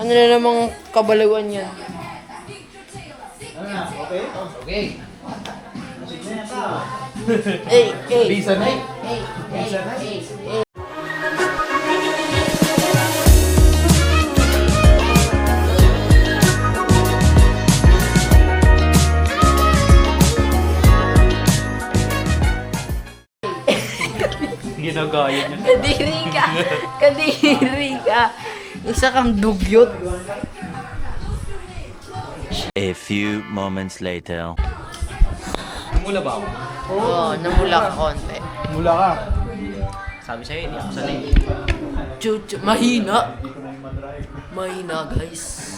Ano na namang kabalawan yan? Ano na? Okay? Okay. Sige na ka. Bisa na eh. Ginagaya niya. Kadiri ka! Kadiri ka! Isa kang dugyot. A few moments later. Mula ba ako? Oo, namula ka konti. Mula ka. Sabi sa'yo, hindi ako sanay. Chuchu, mahina. Mahina, guys.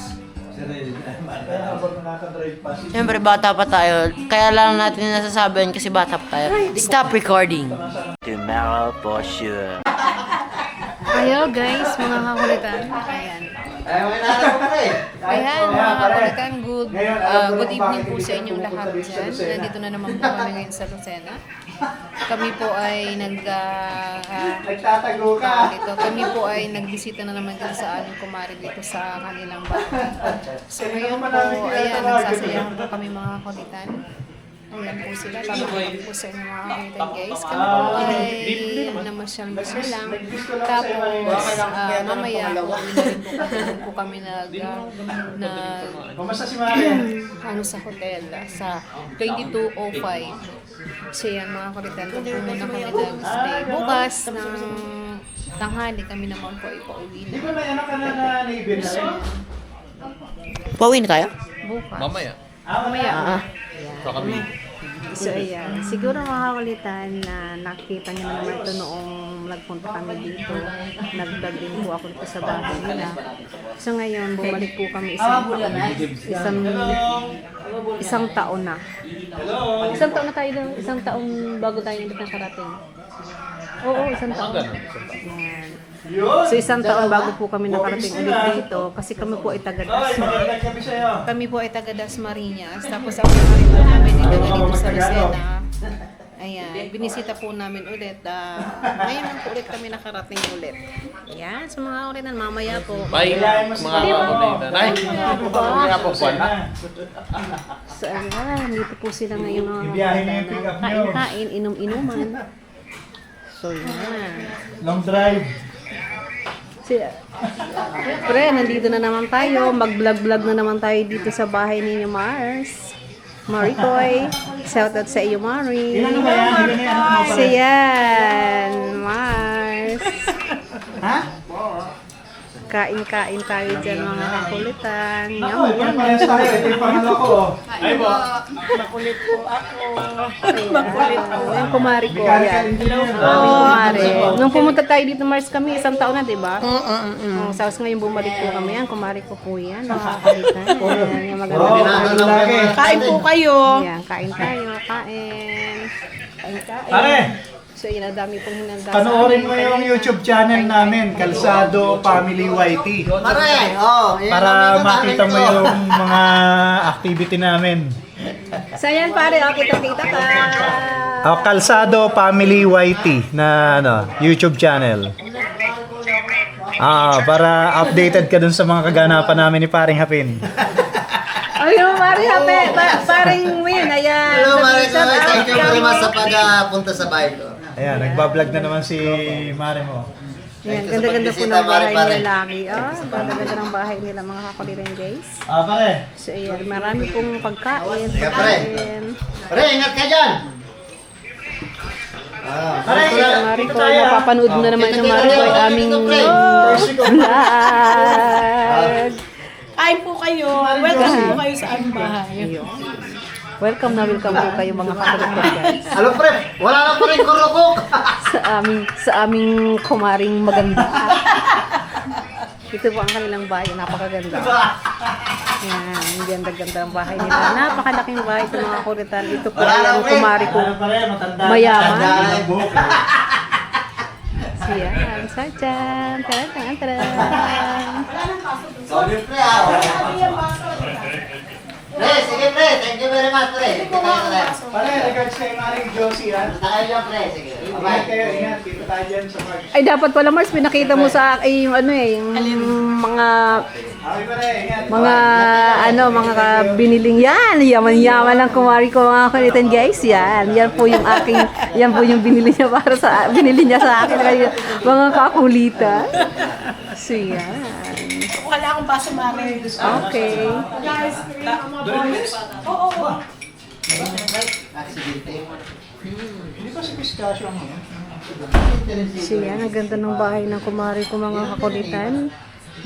Siyempre, bata pa tayo. Kaya lang natin nasasabihan kasi bata pa tayo. Stop recording. Tomorrow for sure. Ayo guys, mga kakulitan. Ayan. Ayan, mga kakulitan. Good evening po sa inyong lahat dyan. Nandito na naman po kami ngayon sa Lucena. Kami po ay Nagtatago ka. kami po ay nagbisita na naman dito sa aming kumari dito sa kanilang bahay. So ngayon po, ayan, nagsasayahan po kami mga kakulitan. Ayan po sila, babalik po sa inyo mga kakulitan guys. Kami po ay namasyal-masyal lang. Tapos, mamaya po, po kami Kumusta si Maria? sa hotel, sa 2205. So yan mga kakulitan, kung po muna kami nag-stay. Bukas ng tanghali kami naman po ipauwi Di na. ba may anak ka na na-neighbor na rin? Pauwi na tayo? Bukas. Mamaya. Mamaya. So kami. So ayan, siguro mga kakulitan na nakita niyo na naman ito noong nagpunta kami dito. Nag-vlog din po ako dito sa bahay nila. So ngayon, bumalik po kami isang taon na. Isang taon na tayo doon, isang taon bago tayo nandito nakarating. Oo, isang taon. Ayan. So isang taon bago po kami nakarating ulit dito kasi kami po ay taga Dasmariñas. Kami po ay taga Dasmariñas. Tapos ang rin po namin dito sa Lucena. Ayan, binisita po namin ulit. Ngayon lang po ulit kami nakarating ulit. Ayan, sa mga ulit na mamaya po. Bye, mga kakulitan. Ay, mga po na. So ayan, dito po sila ngayon mga Ibiyahin na yung pick-up nyo. kain-kain, inom-inuman. So yan. Long drive. Pre, nandito na naman tayo. Mag-vlog-vlog na naman tayo dito sa bahay ninyo, Mars. Maricoy. Shoutout sa iyo, Mari. Ilan ba yan? Ilan na yan? So yan, Mars. Ha? Kain-kain tayo dyan, mga kakulitan. Ako, yan parehas tayo. Ito yung pangalawa ko. Ay po. Makulit po ako. Makulit po. Yung kumari ko. Mechanical Yan. engineer. Kumari. Nung pumunta tayo dito, Mars, kami isang taon na, di ba? Tapos ngayon bumalik po kami. Yan, kumari ko po yan. Mga kakulitan. Yan, yung maganda. Kain po kayo. Yan, kain tayo. Kain. Kain. Pare, So yun, ang dami pong hinanda sa panoorin amin. mo yung YouTube channel namin, Kalsado Family YT. Pare, oh, Para makita mo yung mga activity namin. So yan pare, kita-kita ka. Kalsado Family YT na YouTube channel. Para updated ka dun sa mga kaganapan namin ni Paring Hapin. Ayun, pare, hape. Paring mo yun. Ayan. hello, Mare. Thank you very much sa pagpunta sa bahay ko. Ayan, nagbablog na naman si Mare mo. Yan, Thank you sa ganda-ganda po pagbisita, ng bahay pare. nila lagi. Ganda-ganda ng bahay nila mga kakulitan guys. Pare. So ayan, marami pong pagkain. Kaya, pare. Pare, ingat ka dyan! Pare, Mari ko, mapapanood mo na naman yung Mari ko ay aming vlog. Kain po kayo. Welcome po kayo sa aming bahay. Welcome na welcome po kayo mga kakulitan guys. Ano, pre? Wala na pa rin kurukok! sa aming kumaring maganda. Ito po ang kanilang bahay, napakaganda. Yan, ganda-ganda ang bahay nila. Napakalaking bahay ito mga kulitan. Ito po ay ang kumari ko mayaman. Siya, sa dyan. Taran. Sorry, pre, Pre, sige, pre. Thank you very much, pre. Kita tayo tayo. Pare, regards kay Maring Josie, ha? Punta kayo dyan, pre. Sige. Ingat Bye. kayo, ingat. Dito tayo dyan sa park. Ay, dapat pala Mars, pinakita mo sa yung ano yung mga Mga biniling yan. Yaman-yaman lang kumari ko mga kulitan guys. Yan po yung binili niya binili niya sa akin kaya mga kakulitan. So yan. Wala akong baso, Mare. Okay. So yan, ang ganda ng bahay ng kumari ko mga kakulitan.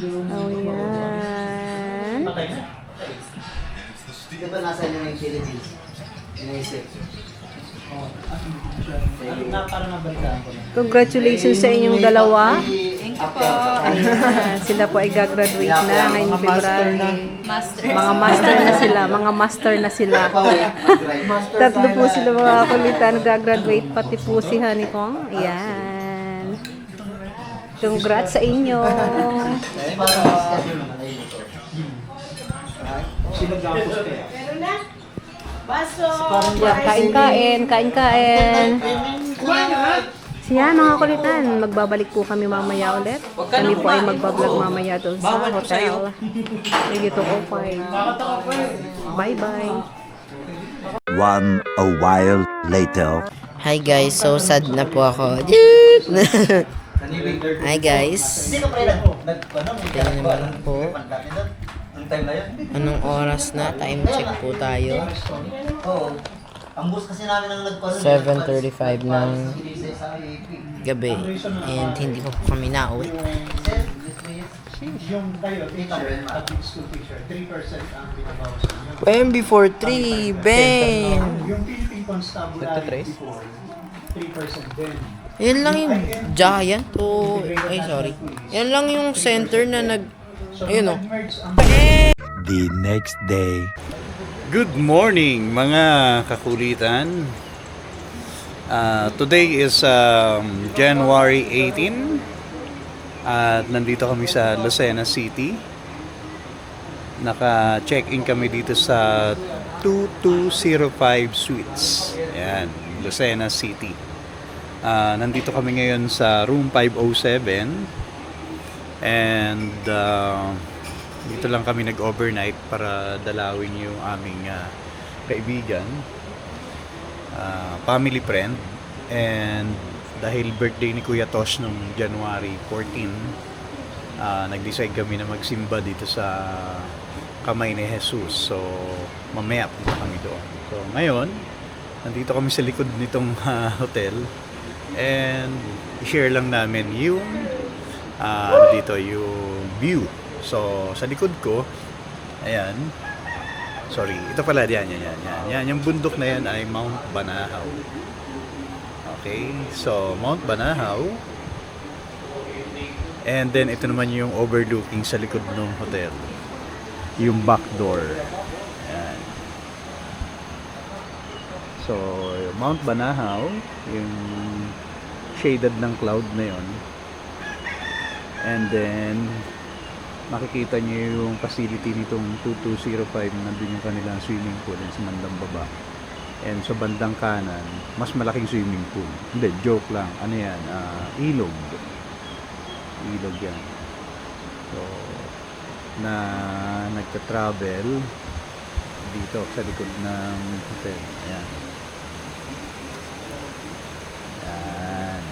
Oh yan. Di ba nasa inyo yung Philippines? Iniisip. Congratulations sa inyong dalawa. Sila po ay gagraduate na ngayong February. Mga master na sila. Tatlo po sila mga kulitan gagraduate, pati po si Honey Kong. Ayan. Congrats sa inyo. Kain-kain. Siya mga kulitan, magbabalik po kami mamaya ulit. Kami po ay magbablog mamaya doon sa hotel. Dito ko po ay. Bye-bye. A while later. Hi guys, so sad na po ako. Hi guys. Tingnan naman po. Anong oras na? Time check po tayo. Oo. Ang bus kasi namin ang nagpano. 7:35 ng gabi. And hindi pa po kami nauwi. When before 3, Ben! Yan lang yung giant o... Ay, sorry. Yan lang yung center na ayun o. The next day. Good morning mga kakulitan. Today is January 18 at nandito kami sa Lucena City. Naka-check-in kami dito sa 2205 Suites. Ayan, Lucena City. Nandito kami ngayon sa room 507 and dito lang kami nag-overnight para dalawin yung aming kaibigan, family friend, and dahil birthday ni Kuya Tosh nung January 14, nag-decide kami na magsimba dito sa Kamay ni Jesus. So mamaya punta kami doon. So ngayon nandito kami sa likod nitong hotel and i-share lang namin yung dito yung view. So, sa likod ko, ayan, sorry, ito pala, yan, yung bundok na yan ay Mount Banahaw. Okay, so, Mount Banahaw, and then, ito naman yung overlooking sa likod ng hotel, yung back door. Ayan. So, Mount Banahaw, yung shaded ng cloud na yon, and then, makikita niyo yung facility nitong 2205, nandun yung kanilang swimming pool sa bandang baba. And sa bandang kanan, mas malaking swimming pool. Hindi, joke lang. Ano yan? Ilog. Ilog yan. So, na nagka-travel dito sa likod ng hotel. Ayan. Ayan.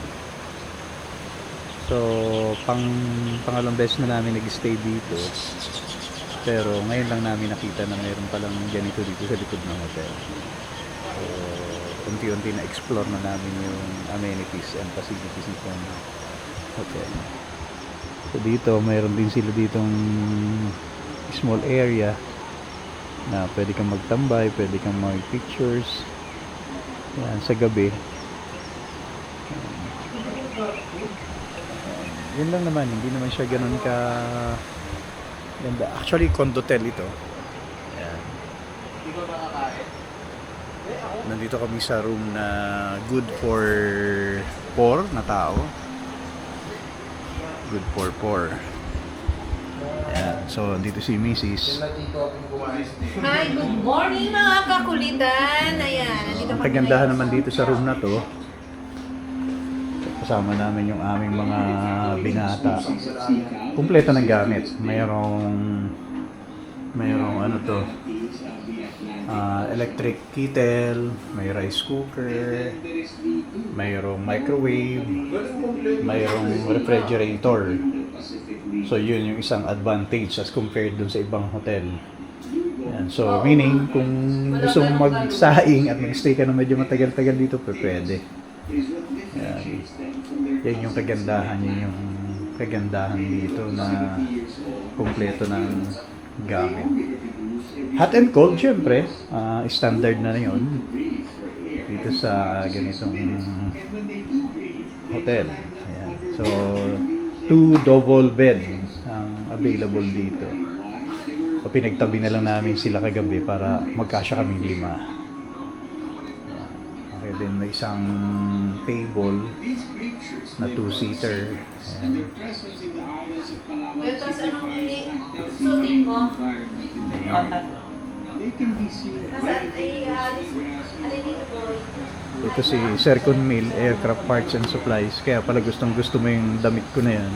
So, pangalawang beses na namin nag-stay dito. Pero ngayon lang namin nakita na mayroon palang ganito dito sa likod ng hotel. So, unti-unti na explore na namin yung amenities and facilities nitong hotel. So, dito mayroon din sila ditong small area na pwede kang magtambay, pwede kang mag-pictures. Yan, sa gabi. Yun lang naman, hindi naman siya ganun ka ganda. Actually, condotel ito. Ayan. Nandito kami sa room na good for 4 na tao. Good for 4. Ayan. So, dito si Mrs. Hi, good morning mga kakulitan. Ayan, nandito Ang kagandahan naman dito sa room na to, kasama namin yung aming mga binata. Kumpleto ng gamit. Mayroong ano to, electric kettle, may rice cooker, mayroong microwave, mayroong refrigerator. So yun yung isang advantage as compared dun sa ibang hotel. Yan. So meaning kung gusto mong magsaing at mag-stay ka na medyo matagal-tagal dito, pwede. Yan. Yan yung kagandahan, yun yung kagandahan dito na kumpleto ng gamit. Hot and cold, syempre, standard na yun dito sa ganitong hotel. Ayan. So, 2 double bed ang available dito. So, pinagtabi na lang namin sila kagabi para magkasya kami 5. Okay, then may isang table na 2-seater. Ayan. Ito si Sir Conmil, Aircraft Parts and Supplies. Kaya pala gustong gusto mo yung damit ko na yan.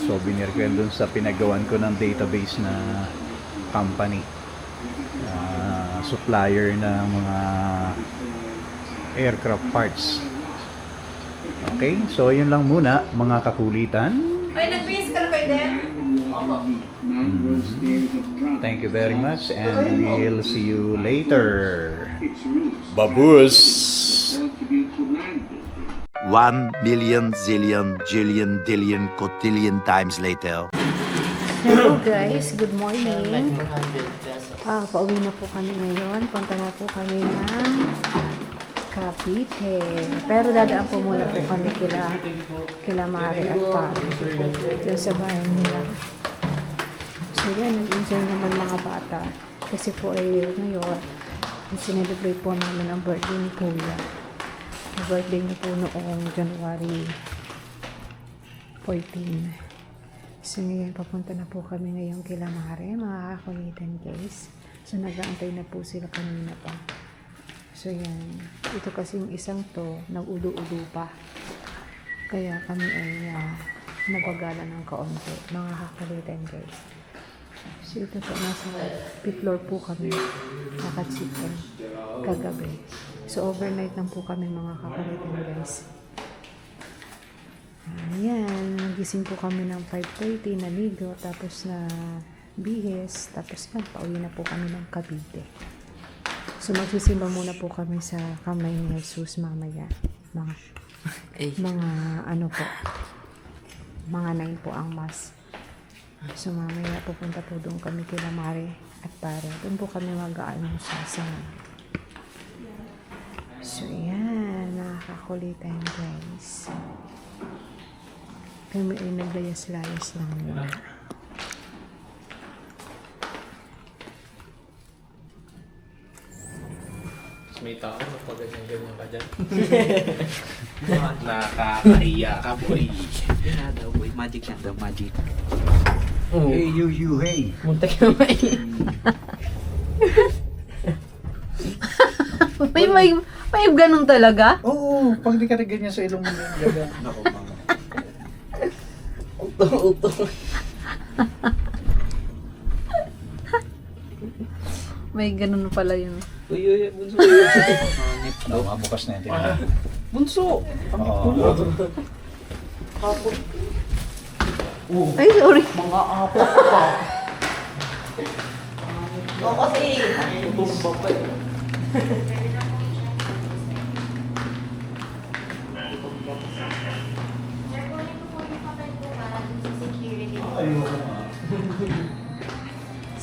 Souvenir ko yan dun sa pinagawan ko ng database na company. Supplier ng mga aircraft parts. Okay, so yun lang muna mga kakulitan. Ay, nag-base ka na kayo din? Thank you very much and we'll see you later. Babus! 1,000,000 zillion jillion dillion cotillion times later. Hello guys, good morning. Pauwi na po kami ngayon. Punta na po kami ng Cavite. Pero dadaan po muna po kami kila Mari at Pari. Diyan sa bahay nila. So yan, nag-enjoy naman mga bata. Kasi po ay ngayon, sinelebrate po namin ang birthday ni Kuya. Ang birthday niya po noong January 14. So ngayon, papunta na po kami ngayon kila Mare, mga kakulitan guys. So nag-aantay na po sila kanina pa. So yan, ito kasing isang to, nag-udo-udo pa. Kaya kami ay nabagala ng kaunti, mga kakulitan guys. So ito po, nasa 5th floor po kami, nakatsipan kagabi. So overnight lang po kami mga kakulitan guys. Ayan, nagising po kami ng 5:30, naligo, tapos na bihis, tapos yan, pauwi na po kami ng Cavite. So magsisimba muna po kami sa kamay ni Jesus mamaya. Mga ano po, mga 9 po ang mas. So mamaya pupunta po doon kami kila Mare at Pare. Doon po kami mag-aano sa So yan, nakakakulitan guys. Kami ay naglayas-layas lang muna. May tao na pag ganyan ka dyan. Nakakahiya ka, boy. Yeah, daw boy, magic yan daw, magic. Hey, you, hey. Muntak na may ganun talaga? Oo, pag di ka na ganyan sa ilong mo yung gaga. Nako, mga. May ganun pala yun. Uy, bunso. Bukas na yan. Bunso! Ay, sorry.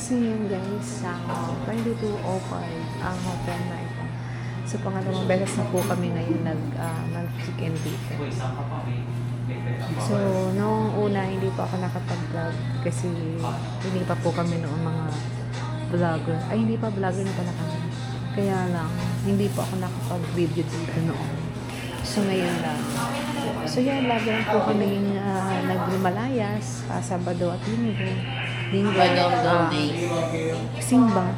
So yun guys, 22:05 ang hotel na ito. So pangalawang beses na po kami ngayon nag-check-in dito. So noong una hindi pa ako nakapag-vlog kasi hindi pa po kami noong mga vlogger. Ay hindi pa vlogger na pala kami. Kaya lang, hindi po ako nakapag-video dito noon. So ngayon lang. So yan, lagi lang po kami naglumalayas, Sabado at Linggo. Simba.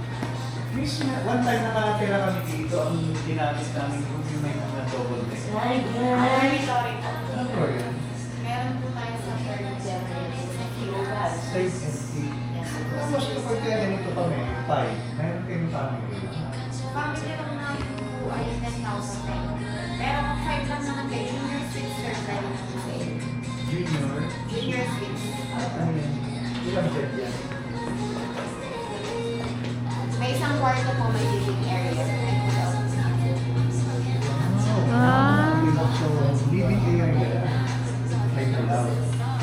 Miss, one time nakatira kami dito, ang ginamit namin kung yung may mga double deck. Ano po yan? Meron po tayo sa third generation na Kyogas. Safe and clean. Tapos kapag kaya ganito kami, 5, meron kayong family. Family lang namin po ay 10,000 tayo. Pero kung 5 lang naman kayo, junior suites sir, pwede na po sa inyo. Junior, Junior suites. ano yan? Ilang bed yan? May isang kwarto po, may living area. May pull-out. So, living area, like allowed.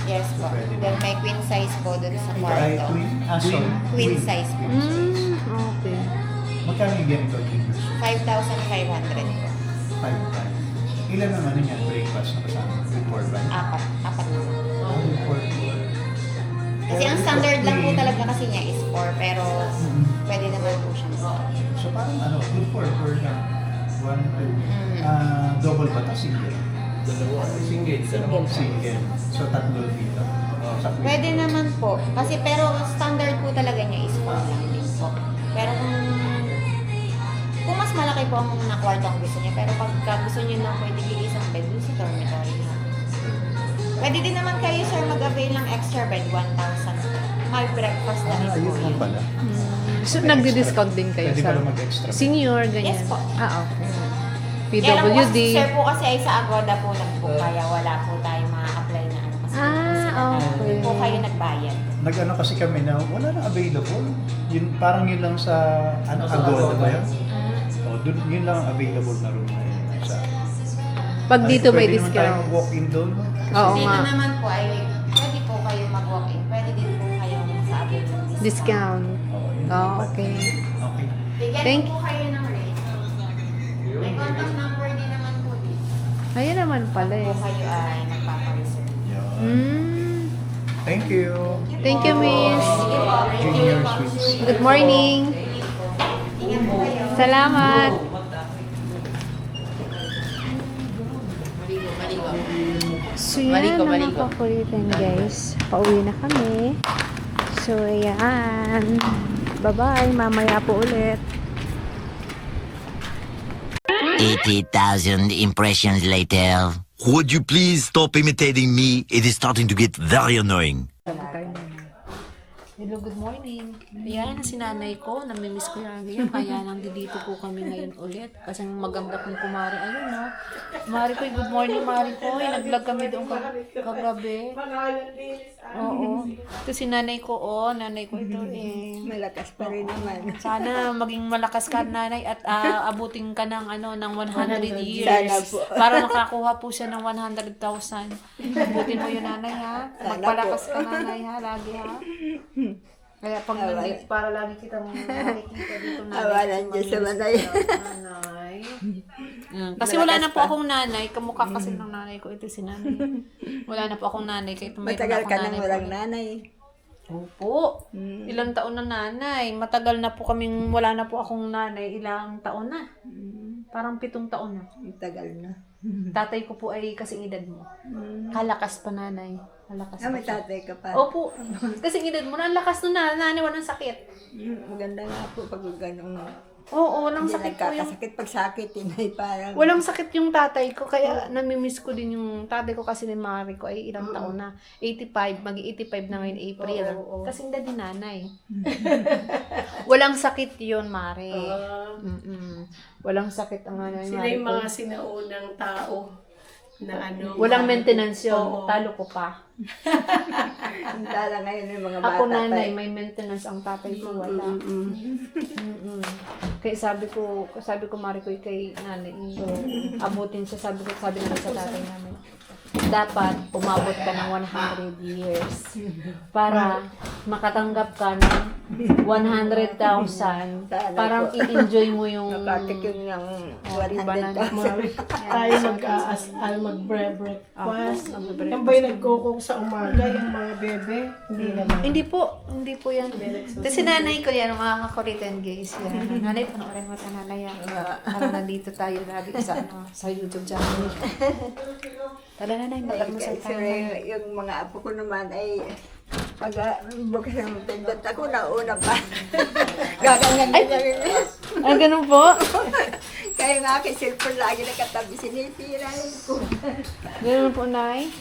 Yes po. Then may queen size po dun sa Ay, kwarto. twin? Ah, sorry. Queen size po. Okay. Magkano yung ganito, junior suite? 5,500 po. 5 times. Ilan ang ano niyan, breakfast na kasama? Before ba? Apat na. Before. Kasi ang standard lang po talaga kasi niya is 4, pero pwede naman po siya. So parang ano, good for siya. 1, 2. Double ba ito? Single? Single. So tatlo dito. Sa queen. Pwede naman po. Kasi pero standard po talaga niya is 4 lang din po. Pero kung mas malaki po ang na kwarto ang gusto niya, pero pagka gusto niyo na pwede bigay isang bed, doon sa dormitory na. Pwede din naman kayo sir mag-avail ng extra bed, 1,000. May breakfast na rin po Ayun yun. mo pala. So, nagdi-discount din kayo Pwede sa pala mag-extra. senior, ganyan? Yes po. Okay. Kaya lang po PWD. kasi sir po kasi ay sa Agoda po lang po, kaya wala po tayong ma-apply na ano kasi Okay. po kayo nagbayad. Nag-ano kasi kami na wala na available. Yun, parang yun lang sa ano, Agoda ba yun? O, dun, yun lang ang available na room na yun. Sa, Pag dito may pwede naman tayo discount. mag-walk-in doon. Oo Dito nga. naman po ay pwede po kayo mag-walk-in, pwede din po kayo sa available Discount. Oo, yun. Oh, okay. Okay. Bigyan Thank- po kayo ng rate. May contact number din naman po dito. Ayun naman pala eh. Kung kayo ay nagpapa-reserve. Yun. Thank you. Thank you, miss. Sige po. Junior Suites. Good morning. Ingat po kayo. Salamat. So yan mga kakulitan guys. Pauwi na kami. So ayan. Bye-bye. Mamaya po ulit. 80,000 impressions later. Would you please stop imitating me? It is starting to get very annoying. Hello, good morning. Ayan, si nanay ko, namimiss ko yan. Kaya nandito po kami ngayon ulit. Kasi maganda kong kumari. Ayun, no? Mari ko, good morning, Mari ko. Nag-vlog kami doon kagabi. Oo. Ito si nanay ko, nanay ko ito eh. Malakas pa rin naman. Sana maging malakas ka, nanay, at abutin ka ng, ng 100 years. Sana po. Para makakuha po siya ng 100,000. Abutin mo yun, nanay, ha? Magpalakas ka, nanay, ha? Lagi, ha? Kaya pag nandito, para lagi kitang nakikita dito, nanay. Awalan Diyos sa manay. Nanay. Kasi wala na po akong nanay. Kamukha kasi ng nanay ko. Ito si nanay. Wala na po akong nanay. Kaya Matagal ka nang walang nanay. Opo. Ilang taon na nanay. Matagal na po kaming wala na po akong nanay. Ilang taon na. Parang 7 taon na. Matagal na. Tatay ko po ay kasing edad mo. Kalakas pa nanay. Kalakas pa May siya. tatay ka pa. Opo. Kasing edad mo na. Ang lakas nun na. Nanay, walang sakit. Maganda nga po pag ganun. Oo, walang Hindi sakit po yung... nagkakasakit. Pag sakit, ay parang... Walang sakit yung tatay ko, kaya namimiss ko din yung tatay ko kasi ni Mari ko ay ilang taon na. 85, mag-85 na ngayon April. Kasing din nanay. Walang sakit yun, Mari. Walang sakit ang ano. Sila yung mga sinaunang tao na ano. Walang maintenance yun. Talo ko pa. Ang tala ngayon yung mga bata Ako pa. nanay, may maintenance ang tatay ko. Wala. Kaya sabi ko Mari ko kay nanay, abutin siya, sabi naman sa tatay namin. Dapat umabot ka ng 100 years para makatanggap ka ng 100,000 parang i-enjoy mo yung Nakatikim ng diba, 100,000. Tayo mag-breakfast. Yan ba yung nagkukong sa umaga, yung mga bebe? Hindi naman. Hindi po yan. Kasi nanay ko yan, mga kakuritan guys. Yan. Nanay, panoorin mo ta nanay yan. Parang nandito tayo lagi sa YouTube channel. Tala nanay, magdagmasal tayo. Kasi yung mga apo ko naman ay Pag bukas ng pindot ako, nauna pa. Gaganyan na rin. Ah, ganun po? Kaya nga aking cellphone lagi nakatabi, sinipirahin ko. Ganun po, Nay?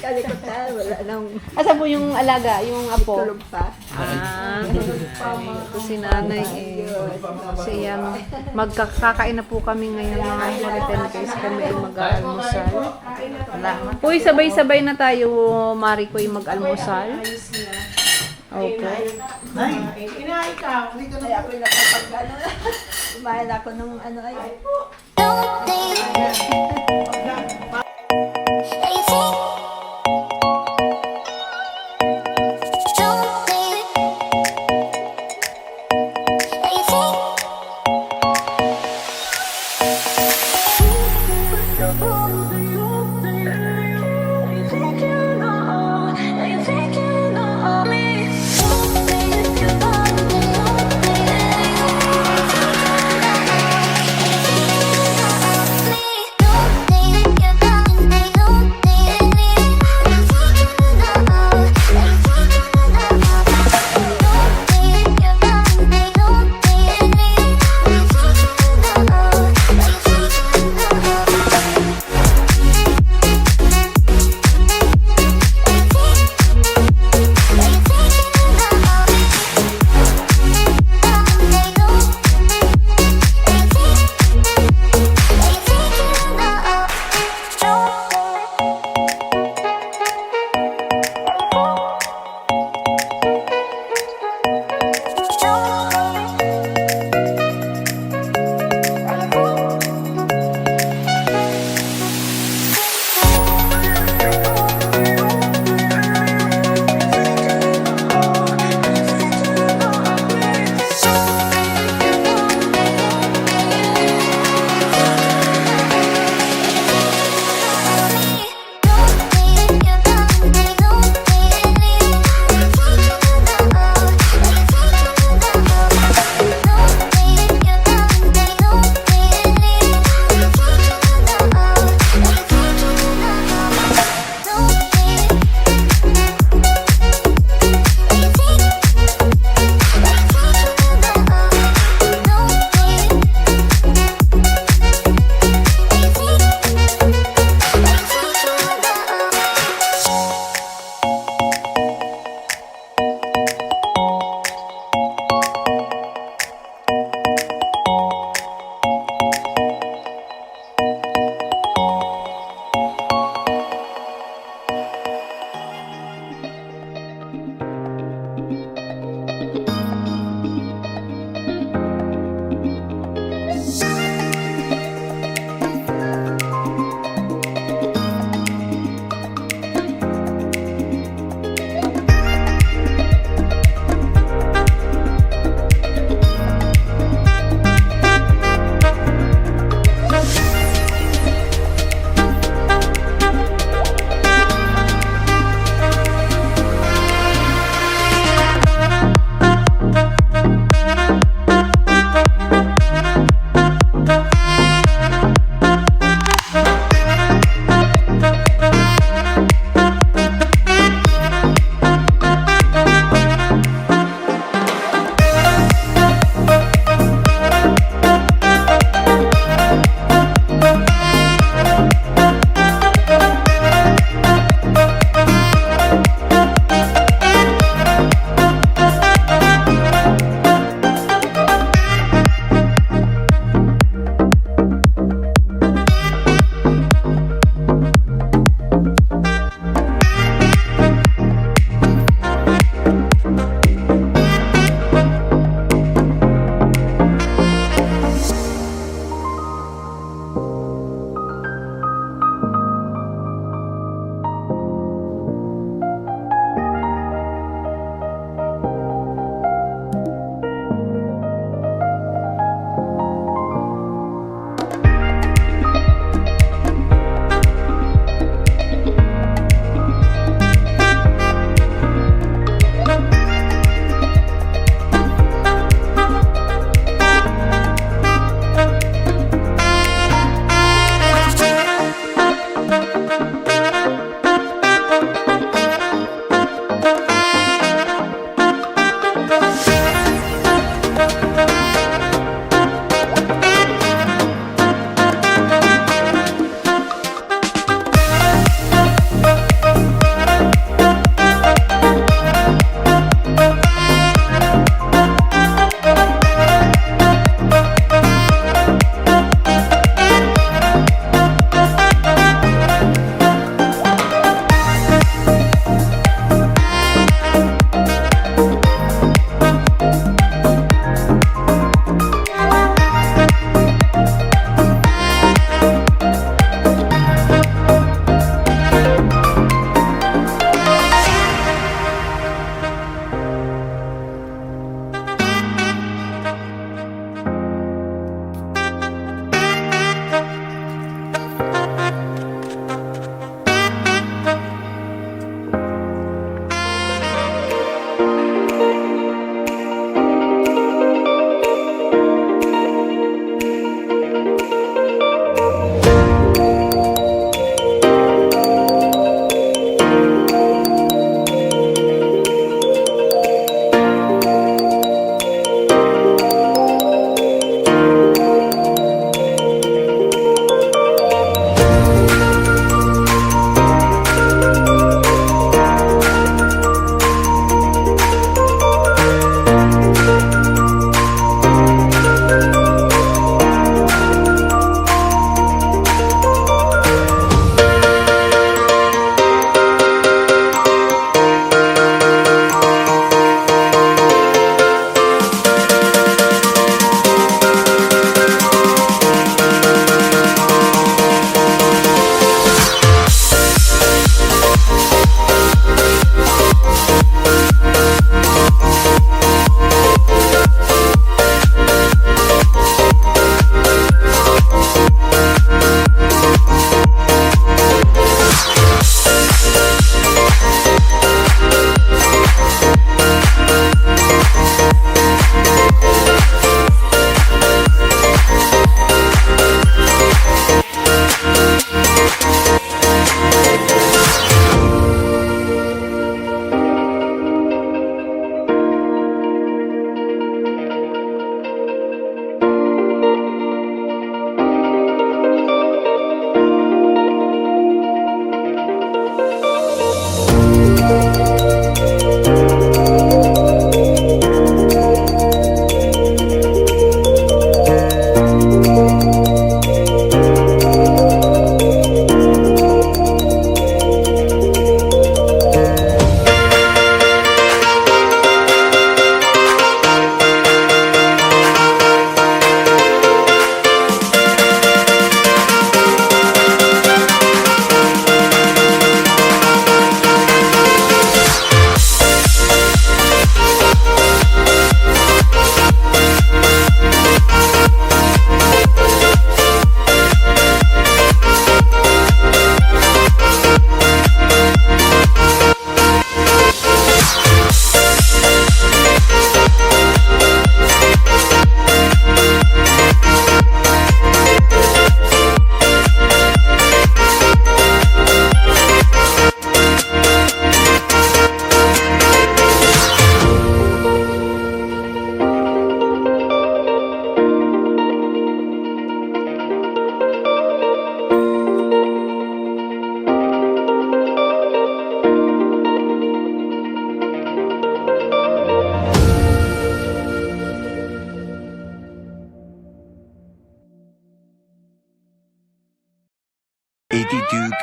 Kalikot na, wala nang Asa po yung alaga, yung apo? tulog pa. Ah, ito si nanay eh. Kasi yan, magkakain na po kami ngayon mga Maritel guys. Kami ay mag-almusal. Uy, sabay-sabay na tayo, Mari ko yung mag-almusal. Opo. Inaay ka. Hindi ka Kaya ako nakapag ano, kumain ako nung ano ay. Don't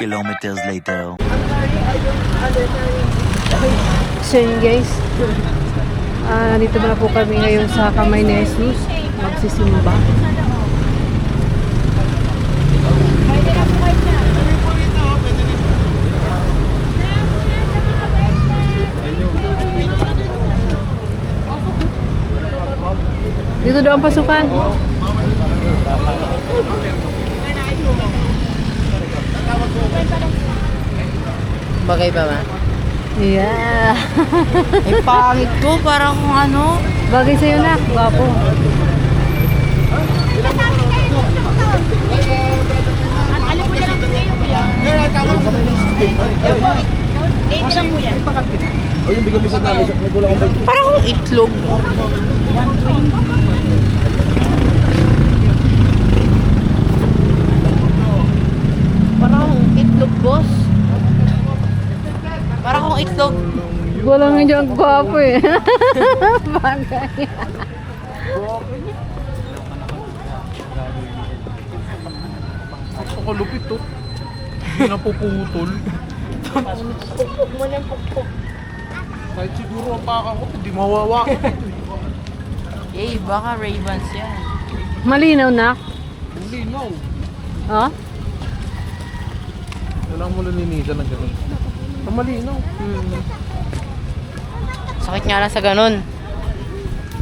kilometers later. So yun guys, nandito na po kami ngayon sa Kamay ni Jesus, magsisimba. Dito daw ang pasukan. Bagay ba ma? Yeah. Ay, pangit ko. Parang kung ano. Bagay sa'yo na, gwapo. Parang kung itlog. Parang kung itlog, boss. Parang kung itlog. Wala nga dyan gwapo eh. Bagay. Ako kalupit to. Hindi na puputol. Pukpuk mo niyang pukpuk. Kahit siguro ang paka ko, hindi mawawa. Eh, baka Ray-Bans yan. Malinaw na. Hindi, no. Oh? Wala mo nalinisan na gano'n. Malinaw. Sakit nga lang sa ganun.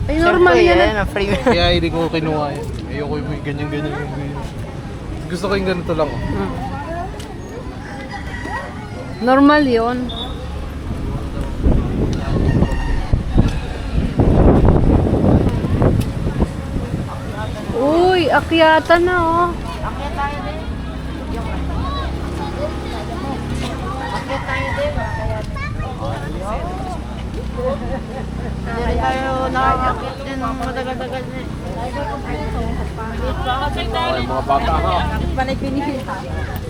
Ay, normal yan. Ang free. Kaya hindi ko kinuha yan. Ayoko yung may ganyan-ganyan. Gusto ko yung ganito lang. Normal yon. Uy, akyatan na oh. Akyat tayo din. Akyat tayo din. Hindi rin tayo nakakakit din. Matagal-tagal na eh. Ay, mga bata ka.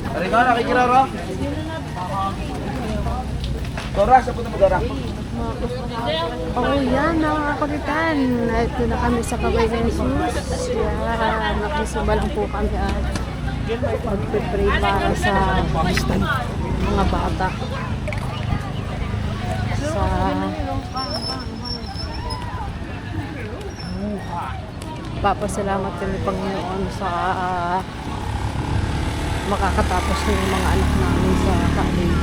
Halika, nakikirara. Dora, sa punta mo, Dora. Oh, yan, nakakakulitan. Ito na kami sa Kamay ni Jesus. Yan, nakisumba lang po kami at magpipray para sa mga bata. Sa papasalamat kami Panginoon sa makakatapos ng mga anak namin sa college.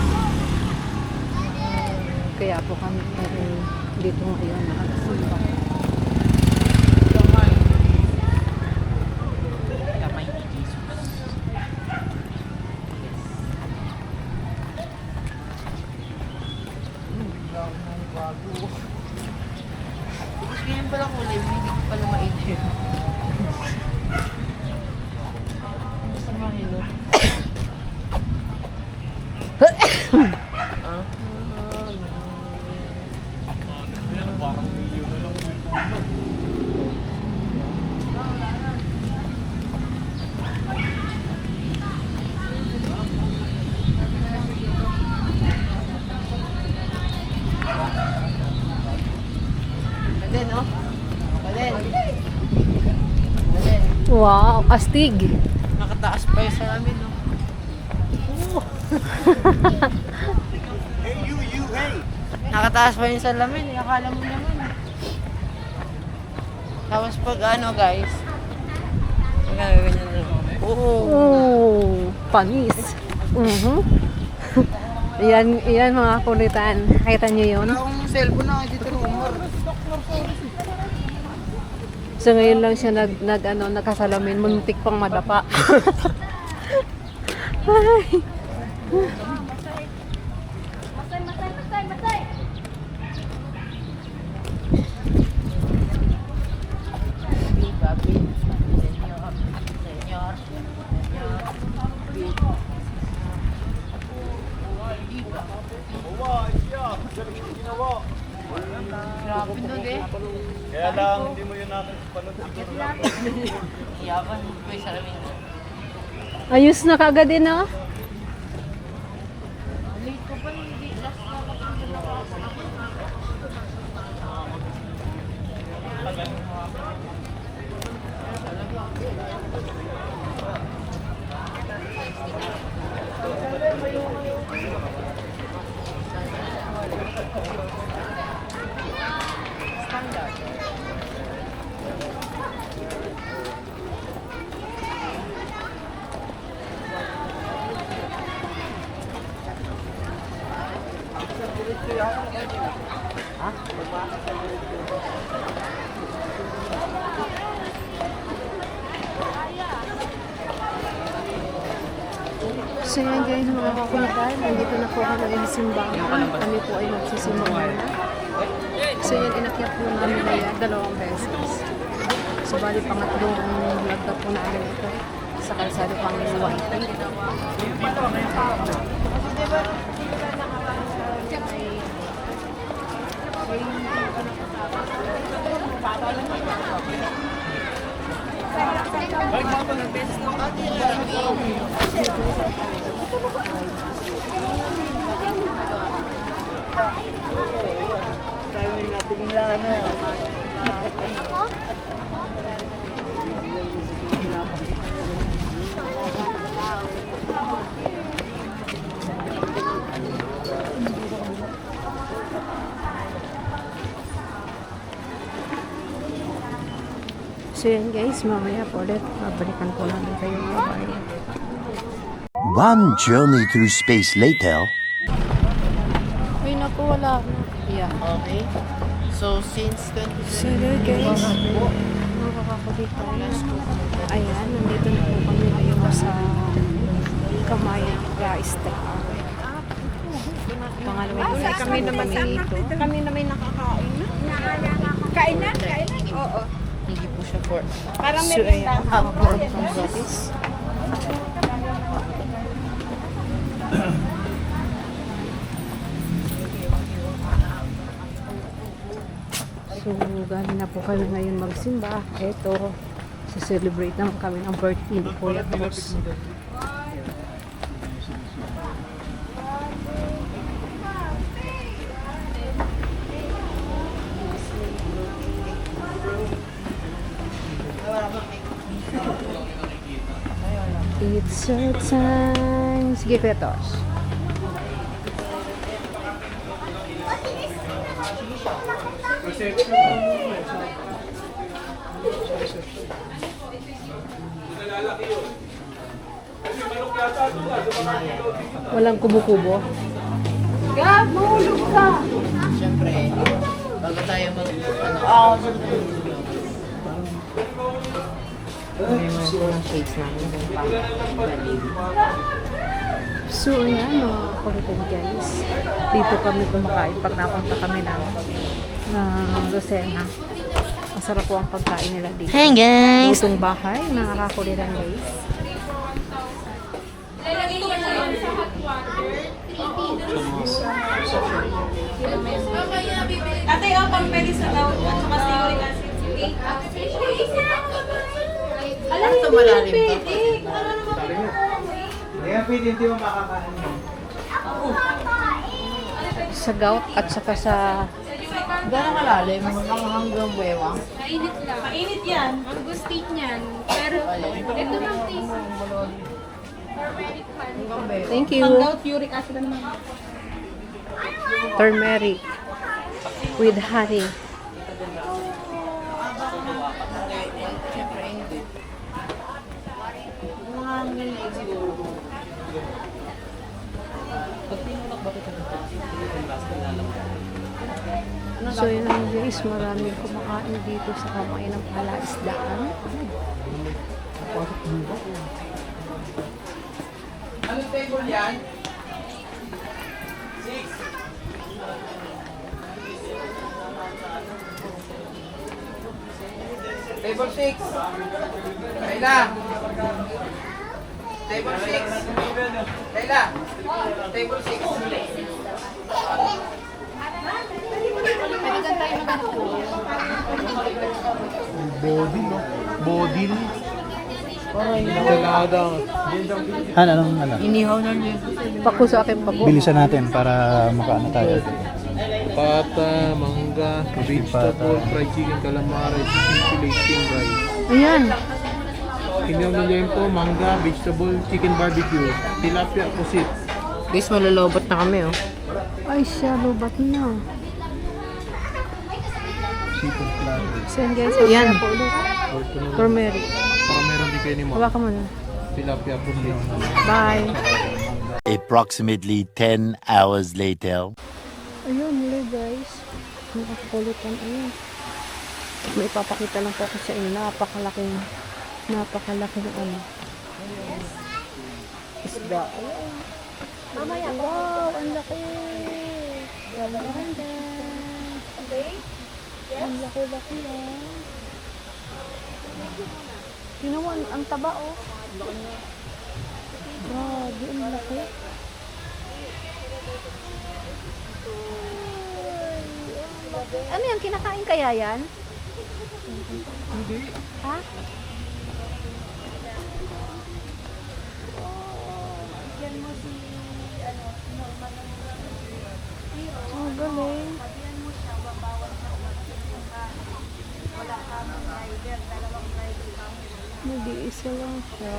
Kaya po kami dito ngayon nakasimba. Kamay ni Jesus. Tapos ganyan pala kulay, hindi ko pala mainit. Gusto mo hilo? Pwede, no? Pwede. Wow, astig. Nakataas pa yung salamin, no? Nakataas pa yung salamin, eh. Akala mo naman. Tapos pag ano, guys, ganyan lang. Oh, panis. Yan mga kulitan. Nakita niyo yun? Akong cellphone na dito rumor. So ngayon lang siya nagkasalamin, muntik pang madapa. Ay. Grabe nun eh. Kaya lang, hindi mo yun natin panood. Iyakan ko yung salamin. Ayos na kagad din ah. Late ko pa hindi last na. So yan guys, mga kakulitan, nandito na po kami ng simbahan. Kami po ay magsisimba na. So yan, inakyat po namin na yan 2 beses. So bali pangatlong vlog na po namin ito sa kalsado Panginoon. So yan guys, mamaya po ulit, babalikan po namin kayo mga bayan. One journey through space later. Ay naku, wala na. Yeah. Okay. So, since 2020, So there guys, mga kakakulitan. Ayan, nandito na po kami ngayon sa Kamayang Raista. Pangalawang beses kami naman dito. Kami na may nakakain na. Kain na? Kain na? Oo. hindi po siya for... Parang So ayan, more from gratis. So, galing na po kami ngayon magsimba. Eto, celebrate naman kami ng birthday ni Kuya Tos. It's your time. Sige, Kuya Tos. Walang kubo-kubo. Gab, mahulog ka! Siyempre, bago tayo mag... May mga shades namin kung paano. So, ayan, mga kulitan guys. Dito kami kumakain pag napunta kami ng Lucena. Masarap po ang pagkain nila dito. Hey guys! Lutong bahay, mga kakulitan guys. Ate, oh, pang pwede sa daw. At saka siguro kasi. Alam Ito malalim pa. Kaya pwede hindi mo makakain. Sa gout at saka sa... Gano'ng malalim? Hanggang buwewang? Mainit lang. Mainit yan. Ang gustit niyan. Pero, ito lang taste. Turmeric honey. Thank you. Pang gout, uric acid naman. Turmeric with honey. So yun guys, maraming kumakain dito sa kamay ng palaisdaan. Ano table yan? 6. Table 6. Kayla. Table 6. Kayla. Table 6. Pwede ka tayo maghanap ng Body, no? Body, no? Talada. Anong? Inihaw na rin. Paku sa akin, paku. Bilisan natin para makaano tayo. Pata, mangga, vegetable, fried chicken, calamari, simple steamed rice. Ayan. Kinamilihan po, mangga, vegetable, chicken barbecue, tilapia, pusit. Guys, malalobot na kami oh. Ay, siya, lubat na. Seafood platter. So, yan guys, Yan. po ulit. Or ito na lang. Turmeric. Para meron din kayo ni mo. Hawakan mo na. Tilapia pulis. Bye. Approximately 10 hours later. Ayun, muli guys. Nakakulutan. Ayun. May ipapakita lang po ako sa inyo. Napakalaking ano. Isda. Ayun. Wow, ang laki. Ganda. Okay? Ang laki-laki Ginawa, ang taba oh. Grabe, ang laki. Ano yan? Kinakain kaya yan? Hindi. Ha? Oh, galing. Nag-iisa lang siya.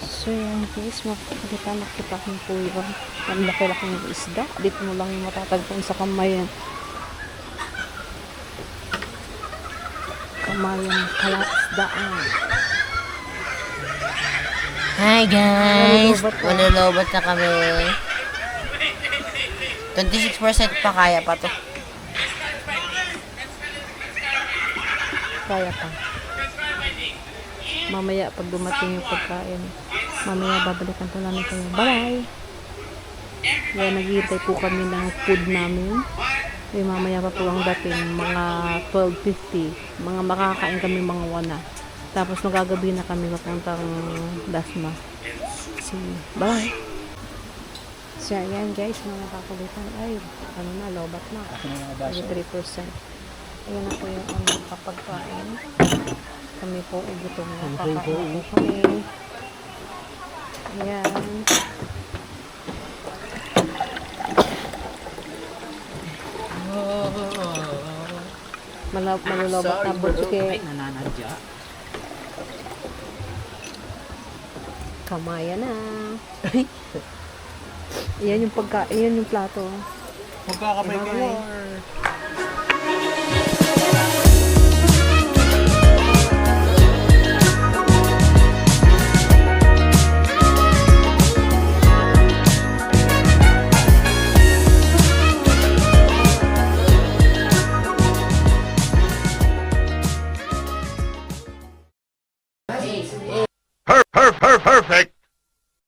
So yan guys, makikita ko po yun. Ang laki-laki ng isda. Dito mo lang yung matatagpuan sa kamayan. Kamayan kalasdaan. Hi guys! Malulobot na kami. 26% pa, kaya pa to. Kaya pa. Mamaya pag dumating yung pagkain, mamaya babalikan ko namin kayo. Bye! Kaya naghihintay po kami ng food namin. Mamaya pa po ang dating, mga 12:50. Mga makakain kami mga 1 na. Tapos magagabi na kami papuntang Dasma. See you. Bye! So ayan guys, mga kakulitan. Ay, ano na, lobat na. 3%. Ayan na po yung kapagkain. Kami po gutom na. Kakain po kami. Ayan. Malulobot na butike. Nananadya. Kamaya na. Yan yung yan yung plato. Magkakamay kayo. Perfect.